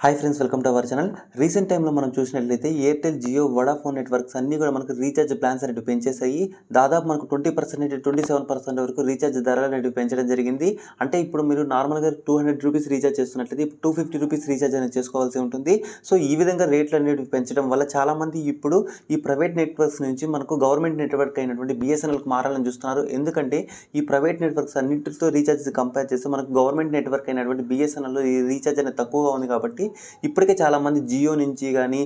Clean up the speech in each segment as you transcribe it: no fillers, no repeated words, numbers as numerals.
Hi friends, welcome to our channel. Recent టైంలో మనం చూసినట్లయితే ఎయిర్టెల్, జియో, వడాఫోన్ నెట్వర్క్స్ అన్నీ కూడా మనకు రీఛార్జ్ ప్లాన్స్ అనేవి పెంచేసాయి. దాదాపు మనకు 20% నుండి 27% వరకు రీఛార్జ్ ధరలు అనేవి పెంచడం జరిగింది. అంటే ఇప్పుడు మీరు నార్మల్గా ₹200 రీఛార్జ్ చేస్తున్నట్లయితే ఇప్పుడు ₹250 రీఛార్జ్ అనేది చేసుకోవాల్సి ఉంటుంది. సో ఈ విధంగా రేట్లు అనేవి పెంచడం వల్ల చాలామంది ఇప్పుడు ఈ ప్రైవేట్ నెట్వర్క్స్ నుంచి మనకు గవర్నమెంట్ నెట్వర్క్ అయినటువంటి బిఎస్ఎన్ఎల్కి మారాలని చూస్తున్నారు. ఎందుకంటే ఈ ప్రైవేట్ నెట్వర్క్స్ అన్నింటితో రీఛార్జ్ కంపేర్ చేస్తే మనకు గవర్నమెంట్ నెట్వర్క్ అయినటువంటి బిఎస్ఎన్ఎల్లో ఈ రీఛార్జ్ అనేది తక్కువగా ఉంది. కాబట్టి ఇప్పటికే చాలామంది జియో నుంచి కానీ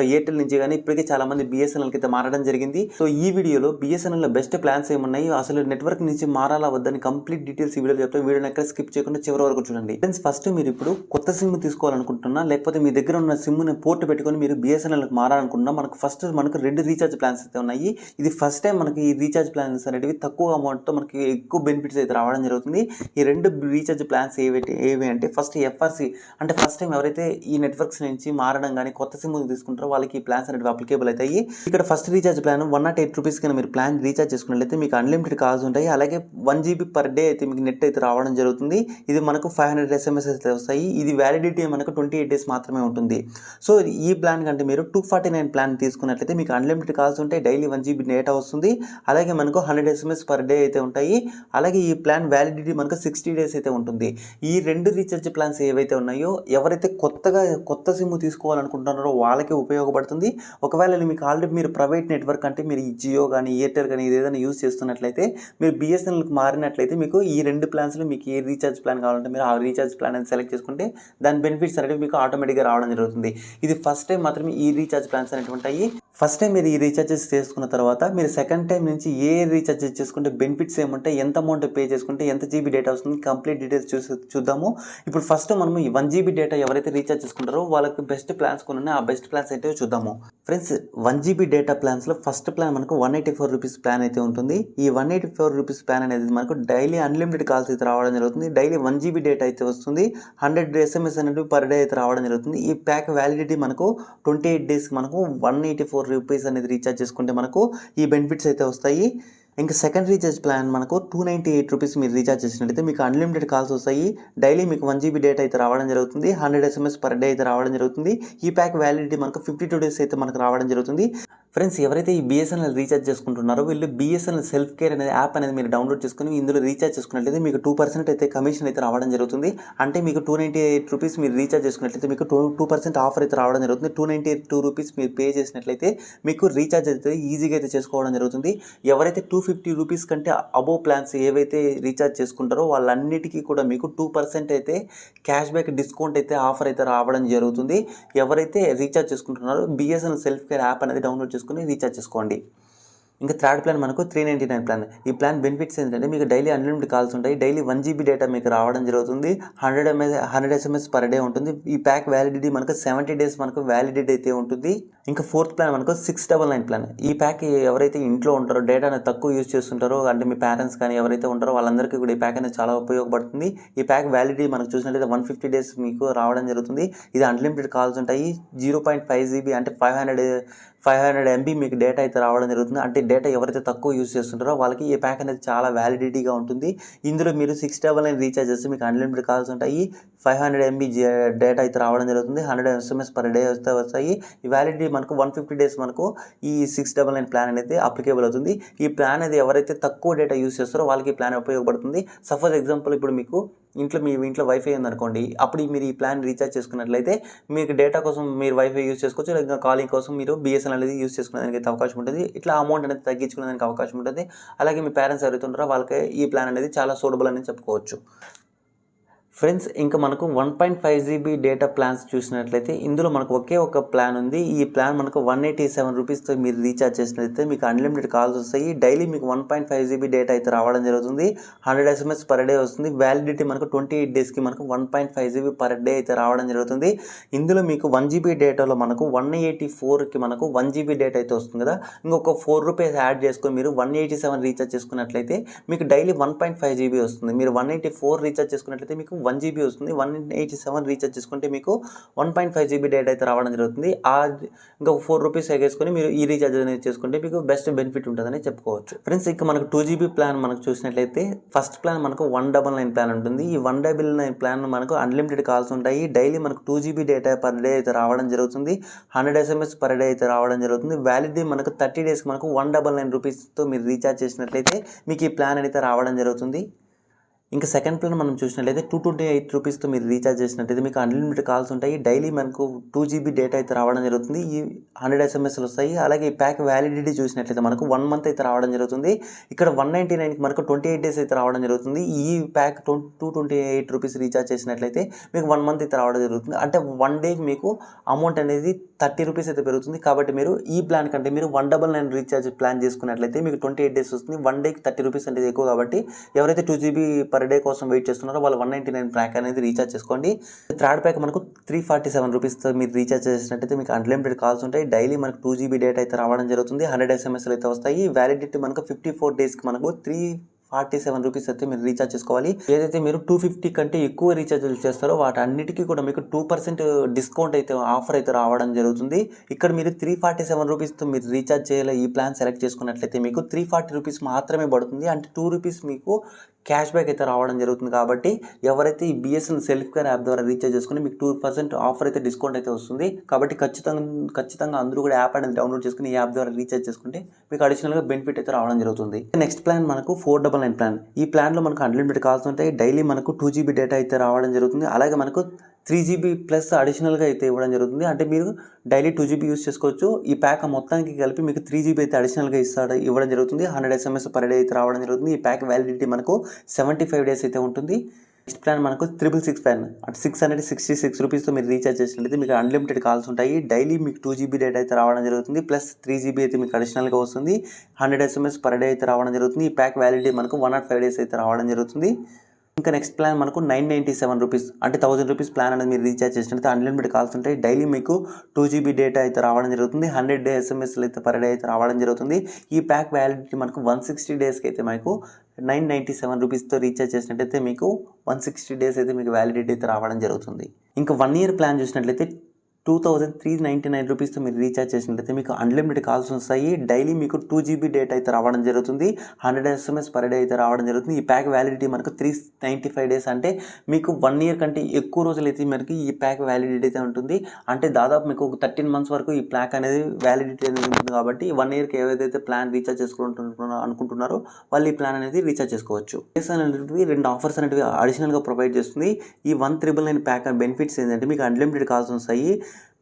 ఎయిర్టెల్ నుంచి కానీ ఇప్పటికే చాలామంది బిఎస్ఎన్ఎల్కి అయితే మారడం జరిగింది. సో ఈ వీడియోలో బిఎస్ఎన్ఎల్లో బెస్ట్ ప్లాన్స్ ఏమున్నాయి, అసలు నెట్వర్క్ నుంచి మారాలా వద్దని కంప్లీట్ డీటెయిల్స్ ఈ వీడియోలో చెప్తే వీడియోని ఎక్కడ స్కిప్ చేయకుండా చివరి వరకు చూడండి. ఫ్రెండ్స్, ఫస్ట్ మీరు ఇప్పుడు కొత్త సిమ్ తీసుకోవాలనుకుంటున్నా, లేకపోతే మీ దగ్గర ఉన్న సిమ్ని పోర్ట్ పెట్టుకొని మీరు బిఎస్ఎన్ఎల్కి మారాలనుకున్నా మనకు 2 రీఛార్జ్ ప్లాన్స్ అయితే ఉన్నాయి. ఇది ఫస్ట్ టైం మనకి ఈ రీఛార్జ్ ప్లాన్స్ అనేవి తక్కువ అమౌంట్తో మనకి ఎక్కువ బెనిఫిట్స్ అయితే రావడం జరుగుతుంది. ఈ 2 రీఛార్జ్ ప్లాన్స్ ఏవి అంటే ఫస్ట్ ఎఫ్ఆర్సి, అంటే ఫస్ట్ టైం ఎవరైతే ఈ నెట్వర్క్స్ నుంచి మారడం కానీ కొత్త సిమ్ తీసుకుంటారో వాళ్ళకి ఈ ప్లాన్స్ అనేవి అప్లికేబుల్ అవుతాయి. ఇక్కడ ఫస్ట్ రీఛార్జ్ ప్లాన్ ₹108 కింద మీరు ప్లాన్ రీఛార్జ్ చేసుకున్నట్లయితే మీకు అన్లిమిటెడ్ కాల్స్ ఉంటాయి. అలాగే 1 GB పర్ డే అయితే మీకు నెట్ అయితే రావడం జరుగుతుంది. ఇది మనకు 500 SMS అయితే వస్తాయి. ఇది వ్యాలిడిటీ మనకు 28 days మాత్రమే ఉంటుంది. సో ఈ ప్లాన్ కంటే మీరు 249 ప్లాన్ తీసుకున్నట్లయితే మీకు అన్లిమిటెడ్ కాల్స్ ఉంటాయి, డైలీ 1 GB డేటా వస్తుంది, అలాగే మనకు 100 SMS పర్ డే అయితే ఉంటాయి. అలాగే ఈ ప్లాన్ వ్యాలిడిటీ మనకు 60 days అయితే ఉంటుంది. ఈ 2 రీఛార్జ్ ప్లాన్స్ ఏవైతే ఉన్నాయో ఎవరైతే కొత్త సిమ్ తీసుకోవాలనుకుంటున్నారో వాళ్ళకి ఉపయోగపడుతుంది. ఒకవేళ మీకు ఆల్రెడీ మీరు ప్రైవేట్ నెట్వర్క్ అంటే మీరు జియో కానీ ఎయిర్టెల్ కానీ ఏదైనా యూజ్ చేస్తున్నట్లయితే మీరు బిఎస్ఎన్ఎల్కి మారినట్లయితే మీకు ఈ 2 ప్లాన్స్లో మీకు ఏ రీఛార్జ్ ప్లాన్ కావాలంటే మీరు ఆ రీఛార్జ్ ప్లాన్ అనేది సెలెక్ట్ చేసుకుంటే దాని బెనిఫిట్స్ అనేవి మీకు ఆటోమేటిక్గా రావడం జరుగుతుంది. ఇది ఫస్ట్ టైం మాత్రమే ఈ రీఛార్జ్ ప్లాన్స్ అనేవి ఉంటాయి. ఫస్ట్ టైం మీరు ఈ రీఛార్జెస్ చేసుకున్న తర్వాత మీరు సెకండ్ టైం నుంచి ఏ రీఛార్జ్ చేసుకుంటే బెనిఫిట్స్ ఏముంటాయి, ఎంత అమౌంట్ పే చేసుకుంటే ఎంత జీబీ డేటా వస్తుంది, కంప్లీట్ డీటెయిల్స్ చూద్దాము. ఇప్పుడు ఫస్ట్ మనం ఈ 1 GB డేటా ఎవరైతే రీఛార్జ్ చేసుకుంటారో వాళ్ళకి బెస్ట్ ప్లాన్స్ కొన్నా ఆ బెస్ట్ ప్లాన్స్ అయితే చూద్దాము. ఫ్రెండ్స్, 1 GB డేటా ప్లాన్స్లో ఫస్ట్ ప్లాన్ మనకు ₹184 ప్లాన్ అయితే ఉంటుంది. ఈ ₹184 ప్లాన్ అనేది మనకు డైలీ అన్లిమిటెడ్ కాల్స్ అయితే రావడం జరుగుతుంది. డైలీ 1 GB డేటా అయితే వస్తుంది, 100 SMS అనేది పర్ డే అయితే రావడం జరుగుతుంది. ఈ ప్యాక్ వ్యాలిడిటీ మనకు 28 days మనకు ₹184 అనేది రీఛార్జ్ చేసుకుంటే మనకు ఈ బెనిఫిట్స్ అయితే వస్తాయి. ఇంకా సెకండ్ రీఛార్జ్ ప్లాన్ మనకు ₹298 మీరు రీఛార్జ్ చేసినట్లయితే మీకు అన్లిమిటెడ్ కాల్స్ వస్తాయి, డైలీ మీకు 1 GB డేటా అయితే రావడం జరుగుతుంది, 100 SMS పర్ డే అయితే రావడం జరుగుతుంది. ఈ ప్యాక్ వ్యాలిడిటీ మనకు 52 days అయితే మనకు రావడం జరుగుతుంది. ఫ్రెండ్స్, ఎవరైతే ఈ బిఎస్ఎన్ఎల్ రీఛార్జ్ చేసుకుంటున్నారో వీళ్ళు బిఎస్ఎన్ఎల్ సెల్ఫ్ కేర్ అనే యాప్ అనేది మీరు డౌన్లోడ్ చేసుకుని ఇందులో రీఛార్జ్ చేసుకున్నట్లయితే మీకు 2% అయితే కమిషన్ అయితే రావడం జరుగుతుంది. అంటే మీకు ₹298 మీరు రీఛార్జ్ చేసుకున్నట్లయితే మీకు 2% ఆఫర్ అయితే రావడం జరుగుతుంది. ₹298 మీరు పే చేసినట్లయితే మీకు రీఛార్జ్ అయితే ఈజీగా అయితే చేసుకోవడం జరుగుతుంది. ఎవరైతే ₹250 కంటే అబోవ్ ప్లాన్స్ ఏవైతే రీఛార్జ్ చేసుకుంటారో వాళ్ళన్నిటికీ కూడా మీకు 2% అయితే క్యాష్ బ్యాక్ డిస్కౌంట్ అయితే ఆఫర్ అయితే రావడం జరుగుతుంది. ఎవరైతే రీఛార్జ్ చేసుకుంటున్నారో బిఎస్ఎన్ఎల్ సెల్ఫ్ కేర్ యాప్ అనేది డౌన్లోడ్ చేసుకుని రీఛార్జ్ చేసుకోండి. ఇంకా థర్డ్ ప్లాన్ మనకు $399 ప్లాన్. ఈ ప్లాన్ బెనిఫిట్స్ ఏంటంటే మీకు డైలీ అన్లిమిటెడ్ కాల్స్ ఉంటాయి, డైలీ 1 GB డేటా మీకు రావడం జరుగుతుంది, 100 SMS పర్ డే ఉంటుంది. ఈ ప్యాక్ వ్యాలిడిటీ మనకు 70 days మనకు వ్యాలిడిటీ అయితే ఉంటుంది. ఇంకా ఫోర్త్ ప్లాన్ మనకు $699 ప్లాన్. ఈ ప్యాక్ ఎవరైతే ఇంట్లో ఉంటారో డేటాను తక్కువ యూజ్ చేస్తుంటారో అంటే మీ పేరెంట్స్ కానీ ఎవరైతే ఉంటారో వాళ్ళందరికీ కూడా ఈ ప్యాక్ అనేది చాలా ఉపయోగపడుతుంది. ఈ ప్యాక్ వ్యాలిడిటీ మనకు చూసినట్లయితే 150 days మీకు రావడం జరుగుతుంది. ఇది అన్లిమిటెడ్ కాల్స్ ఉంటాయి, 0.5 GB అంటే 500 MB మీకు డేటా అయితే రావడం జరుగుతుంది. అంటే డేటా ఎవరైతే తక్కువ యూజ్ చేస్తుంటారో వాళ్ళకి ఈ ప్యాక్ అనేది చాలా వ్యాలిడిటీగా ఉంటుంది. ఇందులో మీరు $699 రీఛార్జ్ చేస్తే మీకు అన్లిమిటెడ్ కాల్స్ ఉంటాయి, 500 MB డేటా అయితే రావడం జరుగుతుంది, 100 SMS పర్ డే వస్తాయి. ఈ వ్యాలిడిటీ మనకు 150 days మనకు ఈ $699 ప్లాన్ అనేది అప్లికేబుల్ అవుతుంది. ఈ ప్లాన్ అనేది ఎవరైతే తక్కువ డేటా యూజ్ చేస్తారో వాళ్ళకి ఈ ప్లాన్ ఉపయోగపడుతుంది. సపోజ్ ఎగ్జాంపుల్ ఇప్పుడు మీకు మీ ఇంట్లో వైఫై ఉందనుకోండి, అప్పుడు మీరు ఈ ప్లాన్ రీఛార్జ్ చేసుకున్నట్లయితే మీకు డేటా కోసం మీరు వైఫై యూజ్ చేసుకోవచ్చు, లేదా కాలింగ్ కోసం మీరు బిఎస్ఎన్ఎల్ అనేది యూజ్ చేసుకునేదానికి అవకాశం ఉంటుంది. ఇట్లా అమౌంట్ అనేది తగ్గించుకునేదానికి అవకాశం ఉంటుంది. అలాగే మీ పేరెంట్స్ ఎవరైతే ఉంటారో వాళ్ళకి ఈ ప్లాన్ అనేది చాలా సూటబుల్ అని చెప్పుకోవచ్చు. ఫ్రెండ్స్, ఇంకా మనకు 1.5 GB డేటా ప్లాన్స్ చూసినట్లయితే ఇందులో మనకు ఒకే ఒక ప్లాన్ ఉంది. ఈ ప్లాన్ మనకు ₹187తో మీరు రీఛార్జ్ చేసినట్లయితే మీకు అన్లిమిటెడ్ కాల్స్ వస్తాయి, డైలీ మీకు 1.5 GB డేటా అయితే రావడం జరుగుతుంది, 100 SMS పర్ డే వస్తుంది. వ్యాలిడిటీ మనకు 28 daysకి మనకు 1.5 GB పర్ డే అయితే రావడం జరుగుతుంది. ఇందులో మీకు 1 GB డేటాలో మనకు 184కి మనకు 1 GB డేటా అయితే వస్తుంది కదా, ఇంకొక ₹4 యాడ్ చేసుకొని మీరు 187 రీఛార్జ్ చేసుకున్నట్లయితే మీకు డైలీ 1.5 GB వస్తుంది. మీరు 184 రీఛార్జ్ చేసుకున్నట్లయితే మీకు 1 GB వస్తుంది. 187 రీఛార్జ్ చేసుకుంటే మీకు 1.5 GB డేటా అయితే రావడం జరుగుతుంది. ఇంకా 4 రూపీస్ ఎగేసుకొని మీరు ఈ రీఛార్జ్ అనేది చేసుకుంటే మీకు బెస్ట్ బెనిఫిట్ ఉంటుందని చెప్పుకోవచ్చు. ఫ్రెండ్స్ ఇంకా మనకు 2 GB ప్లాన్ మనకు చూసినట్లయితే ఫస్ట్ ప్లాన్ మనకు 199 ప్లాన్ ఉంటుంది. ఈ 199 ప్లాన్ మనకు అన్లిమిటెడ్ కాల్స్ ఉంటాయి. డైలీ మనకు 2 GB డేటా పర్ డే అయితే రావడం జరుగుతుంది. 100 SMS పర్ డే అయితే రావడం జరుగుతుంది. వ్యాలిడిటీ మనకు 30 డేస్కి మనకు 199 రూపీస్తో మీరు రీఛార్జ్ చేసినట్లయితే మీకు ఈ ప్లాన్ అయితే రావడం జరుగుతుంది. ఇంకా సెకండ్ ప్లాన్ మనం చూసినట్లయితే 228 రూపీస్తో మీరు రీఛార్జ్ చేసినట్లయితే మీకు అన్లిమిటెడ్ కాల్స్ ఉంటాయి. డైలీ మనకు 2 GB డేటా అయితే రావడం జరుగుతుంది. ఈ 100 SMSలు వస్తాయి. అలాగే ఈ ప్యాక్ వ్యాలిడిటీ చూసినట్లయితే మనకు 1 మంత్ అయితే రావడం జరుగుతుంది. ఇక్కడ 199కి మనకు 28 డేస్ అయితే రావడం జరుగుతుంది. ఈ ప్యాక్ 228 రూపీస్ రీఛార్జ్ చేసినట్లయితే మీకు 1 మంత్ అయితే రావడం జరుగుతుంది. అంటే 1 డేకి మీకు అమౌంట్ అనేది 30 రూపీస్ అయితే పెరుగుతుంది. కాబట్టి మీరు ఈ ప్లాన్ కంటే మీరు 199 రీఛార్జ్ ప్లాన్ చేసుకున్నట్లయితే మీకు 28 డేస్ వస్తుంది. 1 డేకి 30 రూపీస్ అనేది ఎక్కువ. కాబట్టి ఎవరైతే 2 GB పర్ డే కోసం వెయిట్ చేస్తున్నారో వాళ్ళు 199 ప్యాక్ అనేది రీఛార్జ్ చేసుకోండి. థర్డ్ ప్యాక్ మనకు 347 రూపీస్తో మీరు రీఛార్జ్ చేసినట్టయితే మీకు అన్లిమిటెడ్ కాల్స్ ఉంటాయి. డైలీ మనకు 2 GB డేటా అయితే రావడం జరుగుతుంది. 100 SMSలు అయితే వస్తాయి. వ్యాలిడిటీ మనకు 54 డేస్కి మనకు 347 రూపీస్ అయితే మీరు రీఛార్జ్ చేసుకోవాలి. ఏదైతే మీరు 250 కంటే ఎక్కువ రీఛార్జ్లు చేస్తారో వాటి అన్నిటికీ కూడా మీకు 2% డిస్కౌంట్ అయితే ఆఫర్ అయితే రావడం జరుగుతుంది. ఇక్కడ మీరు 347 రూపీస్తో మీరు రీఛార్జ్ చేయాలి ఈ ప్లాన్ సెలెక్ట్ చేసుకున్నట్లయితే మీకు 340 రూపీస్ మాత్రమే పడుతుంది. అంటే 2 రూపీస్ మీకు క్యాష్ బ్యాక్ అయితే రావడం జరుగుతుంది. కాబట్టి ఎవరైతే ఈ BSNL సెల్ఫ్ కేర్ యాప్ ద్వారా రీఛార్జ్ చేసుకుని మీకు 2% ఆఫర్ అయితే డిస్కౌంట్ అయితే వస్తుంది. కాబట్టి ఖచ్చితంగా అందరూ కూడా యాప్ అనేది డౌన్లోడ్ చేసుకుని ఈ యాప్ ద్వారా రీఛార్జ్ చేసుకుంటే మీకు అడిషనల్గా బెనిఫిట్ అయితే రావడం జరుగుతుంది. నెక్స్ట్ ప్లాన్ మనకు 499 ప్లాన్. ఈ ప్లాన్లో మనకు అన్లిమిటెడ్ కాల్స్ ఉంటాయి. డైలీ మనకు 2 GB డేటా అయితే రావడం జరుగుతుంది. అలాగే మనకు 3 GB ప్లస్ అడిషనల్గా అయితే ఇవ్వడం జరుగుతుంది. అంటే మీరు డైలీ 2 GB యూస్ చేసుకోవచ్చు. ఈ ప్యాక్ మొత్తానికి కలిపి మీకు 3 GB అయితే అడిషనల్గా ఇవ్వడం జరుగుతుంది. 100 SMS పర్ డే అయితే రావడం జరుగుతుంది. ఈ ప్యాక్ వ్యాలిడిటీ మనకు 75 డేస్ అయితే ఉంటుంది. నెక్స్ట్ ప్లాన్ మనకు 666 ప్లాన్. అంటే 666 రూపీస్తో మీరు రీఛార్జ్ చేసినట్లయితే మీకు అన్లిమిటెడ్ కాల్స్ ఉంటాయి. డైలీ మీకు 2 GB డేటా అయితే రావడం జరుగుతుంది. ప్లస్ 3 GB అయితే మీకు అడిషనల్గా వస్తుంది. 100 SMS పర్ డే అయితే రావడం జరుగుతుంది. ఈ ప్యాక్ వ్యాలిడిటీ మనకు 105 డేస్ అయితే రావడం జరుగుతుంది. ఇంకా నెక్స్ట్ ప్లాన్ మనకు 997 రూపీస్. అంటే 1000 రూపీస్ ప్లాన్ అనేది మీరు రీఛార్జ్ చేసినట్లయితే అన్లిమిటెడ్ కాల్స్ ఉంటాయి. డైలీ మీకు 2 GB డేటా అయితే రావడం జరుగుతుంది. 100 SMSలు అయితే పర్ డే అయితే రావడం జరుగుతుంది. ఈ ప్యాక్ వ్యాలిడిటీ మనకు 160 డేస్కి అయితే మీకు 997 రూపీస్తో రీఛార్జ్ చేసినట్లయితే మీకు 160 డేస్ అయితే మీకు వ్యాలిడిటీ అయితే రావడం జరుగుతుంది. ఇంకా 1 ఇయర్ ప్లాన్ చూసినట్లయితే 2399 రూపీస్తో మీరు రీఛార్జ్ చేసినట్లయితే మీకు అన్లిమిటెడ్ కాల్స్ వస్తాయి. డైలీ మీకు 2 GB డేటా అయితే రావడం జరుగుతుంది. 100 SMS పర్ డే అయితే రావడం జరుగుతుంది. ఈ ప్యాక్ వ్యాలిడిటీ మనకు 395 డేస్. అంటే మీకు 1 ఇయర్ కంటే ఎక్కువ రోజులు అయితే మనకి ఈ ప్యాక్ వ్యాలిడిటీ అయితే ఉంటుంది. అంటే దాదాపు మీకు 13 మంత్స్ వరకు ఈ ప్యాక్ అనేది వ్యాలిడిటీ అనేది ఉంటుంది. కాబట్టి 1 ఇయర్కి ఏదైతే ప్లాన్ రీఛార్జ్ అనుకుంటున్నారో వాళ్ళు ఈ ప్లాన్ అనేది రీఛార్జ్ చేసుకోవచ్చు. అనేటివి 2 ఆఫర్స్ అనేవి అడిషనల్గా ప్రొవైడ్ చేస్తుంది. ఈ 1999 ప్యాక్ బెనిఫిట్స్ ఏంటంటే మీకు అన్లిమిటెడ్ కాల్స్ వస్తాయి.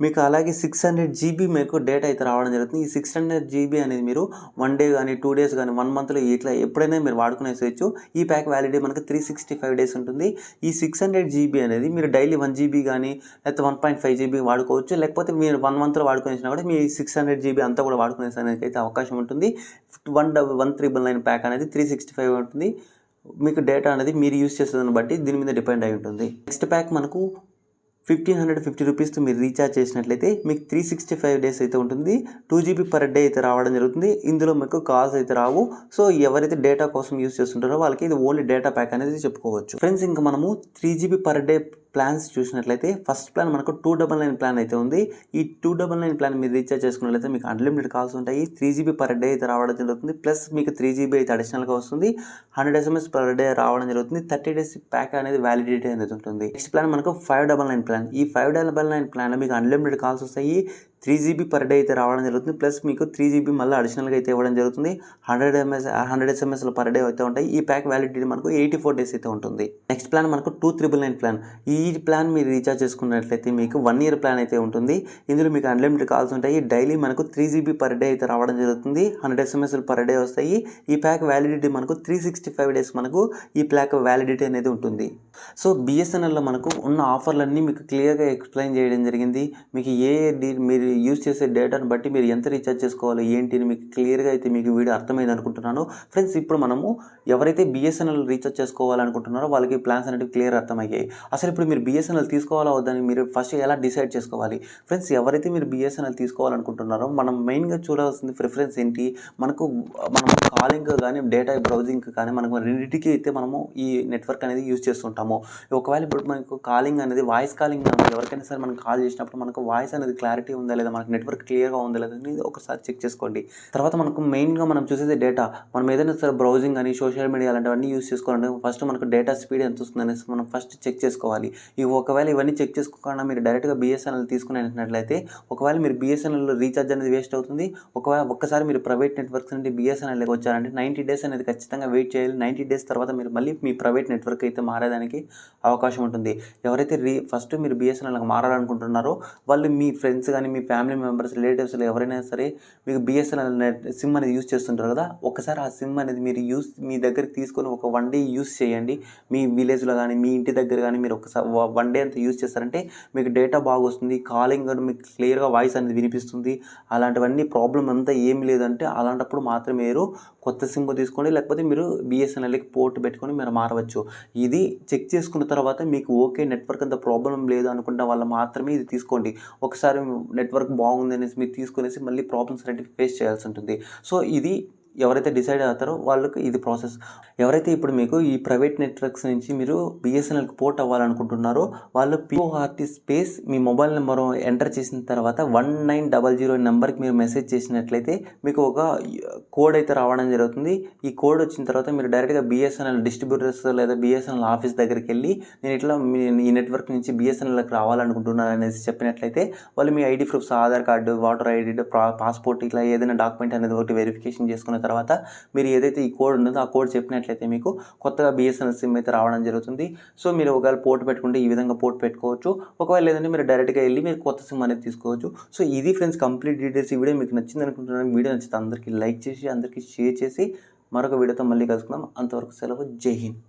మీకు అలాగే 600 GB మీకు డేటా అయితే రావడం జరుగుతుంది. ఈ 600 GB అనేది మీరు 1 డే కానీ 2 డేస్ కానీ 1 మంత్లో ఇట్లా ఎప్పుడైనా మీరు వాడుకునేసేయచ్చు. ఈ ప్యాక్ వ్యాలిడిటీ మనకు 365 డేస్ ఉంటుంది. ఈ 600 GB అనేది మీరు డైలీ 1 GB కానీ లేకపోతే 1.5 GB వాడుకోవచ్చు. లేకపోతే మీరు 1 మంత్లో వాడుకునేసినా కూడా మీ 600 GB అంతా కూడా వాడుకునేసానికి అయితే అవకాశం ఉంటుంది. 1999 ప్యాక్ అనేది 365 ఉంటుంది. మీకు డేటా అనేది మీరు యూస్ చేసేదాన్ని బట్టి దీని మీద డిపెండ్ అయి ఉంటుంది. నెక్స్ట్ ప్యాక్ మనకు 1550 రూపీస్తో మీరు రీఛార్జ్ చేసినట్లయితే మీకు 365 డేస్ అయితే ఉంటుంది. 2 GB పర్ డే అయితే రావడం జరుగుతుంది. ఇందులో మీకు కాల్స్ అయితే రావు. సో ఎవరైతే డేటా కోసం యూస్ చేస్తుంటారో వాళ్ళకి ఇది ఓన్లీ డేటా ప్యాక్ అనేది చెప్పుకోవచ్చు. ఫ్రెండ్స్ ఇంకా మనము 3 GB పర్ డే ప్లాన్స్ చూసినట్లయితే ఫస్ట్ ప్లాన్ మనకు 299 ప్లాన్ అయితే ఉంది. ఈ 299 ప్లాన్ మీరు రీఛార్జ్ చేసుకున్నట్లయితే మీకు అన్లిమిటెడ్ కాల్స్ ఉంటాయి. 3 GB పర్ డే అయితే రావడం జరుగుతుంది. ప్లస్ మీకు 3 GB అయితే అడిషనల్గా వస్తుంది. 100 SMS పర్ డే రావడం జరుగుతుంది. 30 డేస్ ప్యాక్ అనేది వ్యాలిడిటీ అనేది ఉంటుంది. నెక్స్ట్ ప్లాన్ మనకు 599 ప్లాన్. ఈ 599 ప్లాన్లో మీకు అన్లిమిటెడ్ కాల్స్ వస్తాయి. 3 GB పర్ డే అయితే రావడం జరుగుతుంది. ప్లస్ మీకు 3 GB మళ్ళీ అడిషనల్గా అయితే ఇవ్వడం జరుగుతుంది. 100 SMSలు పర్ డే అయితే ఉంటాయి. ఈ ప్యాక్ వ్యాలిడిటీ మనకు 84 డేస్ అయితే ఉంటుంది. నెక్స్ట్ ప్లాన్ మనకు 2999 ప్లాన్. ఈ ప్లాన్ మీరు రీఛార్జ్ చేసుకున్నట్లయితే మీకు 1 ఇయర్ ప్లాన్ అయితే ఉంటుంది. ఇందులో మీకు అన్లిమిటెడ్ కాల్స్ ఉంటాయి. డైలీ మనకు 3 GB పర్ డే అయితే రావడం జరుగుతుంది. 100 SMSలు పర్ డే వస్తాయి. ఈ ప్యాక్ వ్యాలిడిటీ మనకు 365 డేస్ మనకు ఈ ప్యాక్ వ్యాలిడిటీ అనేది ఉంటుంది. సో BSNLలో మనకు ఉన్న ఆఫర్లన్నీ మీకు క్లియర్గా ఎక్స్ప్లెయిన్ చేయడం జరిగింది. మీకు ఏ డీల్ మీరు యూజ్ చేసే డేటాను బట్టి మీరు ఎంత రీఛార్జ్ చేసుకోవాలి ఏంటి అని మీకు క్లియర్గా అయితే మీకు వీడియో అర్థమైంది అనుకుంటున్నాను. ఫ్రెండ్స్, ఇప్పుడు మనము ఎవరైతే బిఎస్ఎన్ఎల్ రీఛార్జ్ చేసుకోవాలనుకుంటున్నారో వాళ్ళకి ప్లాన్స్ అనేవి క్లియర్ అర్థమయ్యాయి. అసలు ఇప్పుడు మీరు బిఎస్ఎన్ఎల్ తీసుకోవాలా వద్దని మీరు ఫస్ట్ ఎలా డిసైడ్ చేసుకోవాలి? ఫ్రెండ్స్, ఎవరైతే మీరు బిఎస్ఎన్ఎల్ తీసుకోవాలనుకుంటున్నారో మనం మెయిన్గా చూడాల్సింది ప్రిఫరెన్స్ ఏంటి, మనం కాలింగ్ కానీ డేటా బ్రౌజింగ్ కానీ మనకు రెండింటికి అయితే మనము ఈ నెట్వర్క్ అనేది యూజ్ చేస్తుంటాము. ఒకవేళ ఇప్పుడు మనకు కాలింగ్ అనేది వాయిస్ కాలింగ్ ఎవరికైనా సరే మనం కాల్ చేసినప్పుడు మనకు వాయిస్ అనేది క్లారిటీ ఉందా లేదా, మనకు నెట్వర్క్ క్లియర్గా ఉందా లేదా అనేది ఒకసారి చెక్ చేసుకోండి. తర్వాత మనకు మెయిన్గా మనం చూసేది డేటా. మనం ఏదైనా సరే బ్రౌజింగ్ కానీ సోషల్ మీడియా అలాంటివన్నీ యూజ్ చేసుకోవాలంటే ఫస్ట్ మనకు డేటా స్పీడ్ ఎంత వస్తుంది అనేసి మనం ఫస్ట్ చెక్ చేసుకోవాలి. ఒకవేళ ఇవన్నీ చెక్ చేసుకోకుండా మీరు డైరెక్ట్గా బిఎస్ఎన్ఎల్ తీసుకునేటట్లయితే ఒకవేళ మీరు బిఎస్ఎన్ఎల్ రీఛార్జ్ అనేది వేస్ట్ అవుతుంది. ఒకవేళ ఒక్కసారి మీరు ప్రైవేట్ నెట్వర్క్స్ నుండి బిఎస్ఎన్ఎల్కి వచ్చారంటే 90 డేస్ అనేది ఖచ్చితంగా వెయిట్ చేయాలి. 90 డేస్ తర్వాత మీరు మళ్ళీ మీ ప్రైవేట్ నెట్వర్క్ అయితే మారేదానికి అవకాశం ఉంటుంది. ఎవరైతే ఫస్ట్ మీరు బిఎస్ఎన్ఎల్కి మారాలనుకుంటున్నారో వాళ్ళు మీ ఫ్రెండ్స్ కానీ మీ ఫ్యామిలీ మెంబర్స్ రిలేటివ్స్ ఎవరైనా సరే మీకు బిఎస్ఎన్ఎల్ సిమ్ అనేది యూజ్ చేస్తుంటారు కదా, ఒకసారి ఆ సిమ్ అనేది మీరు మీ దగ్గరికి తీసుకొని ఒక 1 డే యూజ్ చేయండి. మీ విలేజ్లో కానీ మీ ఇంటి దగ్గర కానీ మీరు ఒకసారి 1 డే అంతా యూజ్ చేస్తారంటే మీకు డేటా బాగా వస్తుంది, కాలింగ్ మీకు క్లియర్గా వాయిస్ అనేది వినిపిస్తుంది. అలాంటివన్నీ ప్రాబ్లం అంతా ఏమి లేదంటే అలాంటప్పుడు మాత్రమే మీరు కొత్త సిమ్ తీసుకోండి, లేకపోతే మీరు బిఎస్ఎన్ఎల్కి పోర్ట్ పెట్టుకొని మీరు మారవచ్చు. ఇది చెక్ చేసుకున్న తర్వాత మీకు ఓకే నెట్వర్క్ అంత ప్రాబ్లం లేదు అనుకున్న వాళ్ళు మాత్రమే ఇది తీసుకోండి. ఒకసారి నెట్వర్క్ బాగుంది అనేసి మీరు తీసుకునేసి మళ్ళీ ప్రాబ్లమ్స్ అనేవి ఫేస్ చేయాల్సి ఉంటుంది. సో ఇది ఎవరైతే డిసైడ్ అవుతారో వాళ్ళకి ఇది ప్రాసెస్. ఎవరైతే ఇప్పుడు మీకు ఈ ప్రైవేట్ నెట్వర్క్స్ నుంచి మీరు బిఎస్ఎన్ఎల్కి పోర్ట్ అవ్వాలనుకుంటున్నారో వాళ్ళు PORT స్పేస్ మీ మొబైల్ నెంబర్ ఎంటర్ చేసిన తర్వాత 1900 నెంబర్కి మీరు మెసేజ్ చేసినట్లయితే మీకు ఒక కోడ్ అయితే రావడం జరుగుతుంది. ఈ కోడ్ వచ్చిన తర్వాత మీరు డైరెక్ట్గా బిఎస్ఎన్ఎల్ డిస్ట్రిబ్యూటర్స్ లేదా బిఎస్ఎన్ఎల్ ఆఫీస్ దగ్గరికి వెళ్ళి నేను ఇట్లా ఈ నెట్వర్క్ నుంచి బిఎస్ఎన్ఎల్కి రావాలనుకుంటున్నాను అనేసి చెప్పినట్లయితే వాళ్ళు మీ ID proofs Aadhaar card, voter ID, passport ఇట్లా ఏదైనా డాక్యుమెంట్ అనేది ఒకటి వెరిఫికేషన్ చేసుకున్న తర్వాత మీరు ఏదైతే ఈ కోడ్ ఉందో ఆ కోడ్ చెప్పినట్లయితే మీకు కొత్తగా బిఎస్ఎన్ఎల్ సిమ్ అయితే రావడం జరుగుతుంది. సో మీరు ఒకవేళ పోర్ట్ పెట్టుకుంటే ఈ విధంగా పోర్ట్ పెట్టుకోవచ్చు. ఒకవేళ లేదంటే మీరు డైరెక్ట్గా వెళ్ళి మీరు కొత్త సిమ్ అనేది తీసుకోవచ్చు. సో ఇది ఫ్రెండ్స్ కంప్లీట్ డీటెయిల్స్. ఈ వీడియో మీకు నచ్చింది అనుకుంటున్నాను. వీడియో నచ్చితే అందరికీ లైక్ చేసి అందరికీ షేర్ చేసి మరొక వీడియోతో మళ్ళీ కలుసుకుందాం. అంతవరకు సెలవు. జై హింద్.